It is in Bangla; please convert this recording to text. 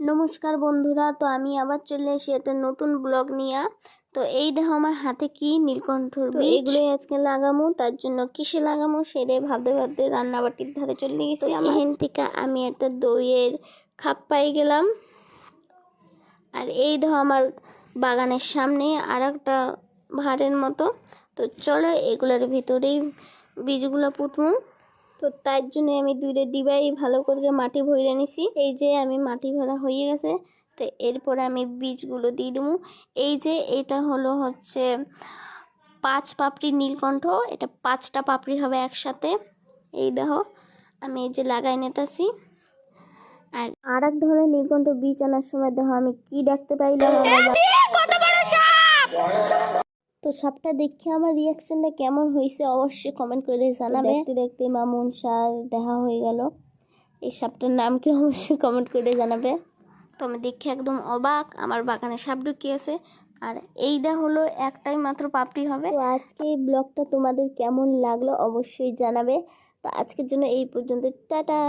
নমস্কার বন্ধুরা, তো আমি আবার চলে এসেছি একটা নতুন ব্লগ নিয়ে। তো এই দেখো আমার হাতে কি নীলকণ্ঠর বীজ, এগুলোই আজকে লাগামো। তার জন্য কিসে লাগামো সেটাই ভাবতে ভাবতে রান্নাবাটির ধারে চলে গেছি। এখান থেকে আমি একটা দইয়ের খাপ পাই গেলাম। আর এই দেখো আমার বাগানের সামনে আর একটা ভাঁড়ের মতো। তো চলো এগুলোর ভিতরেই বীজগুলো পুঁতমু। তো তার জন্য আমি দুইটা ডিবাই ভালো করে মাটি ভরে নিছি। এই যে আমি মাটি ভরা হয়ে গেছে। তো এরপরে আমি বীজগুলো দিয়ে দেবো। এই যে এটা হচ্ছে 5 পাপড়ি নীলকণ্ঠ, এটা 5টা পাপড়ি হবে একসাথে। এই দেখো আমি এই যে লাগাই নিতেছি। আর এক ধরনের নীলকণ্ঠ বীজ আনার সময় দেখো আমি কি দেখতে পাইলাম। কত বড় সাপ! তো সাপটা দেখে আমার রিয়াকশনটা কেমন হয়েছে অবশ্যই কমেন্ট করে জানাবে। দেখতে দেখতে মামুন সার দেখা হয়ে গেল। এই সাপটার নাম কি অবশ্যই কমেন্ট করে জানাবে। তো আমি দেখে একদম অবাক, আমার বাগানে সাপ ঢুকিয়েছে। আর এইটা হলো একটাই মাত্র পাপড়ি হবে। তো আজকে এই ব্লগটা তোমাদের কেমন লাগলো অবশ্যই জানাবে। তো আজকের জন্য এই পর্যন্ত, টাটা।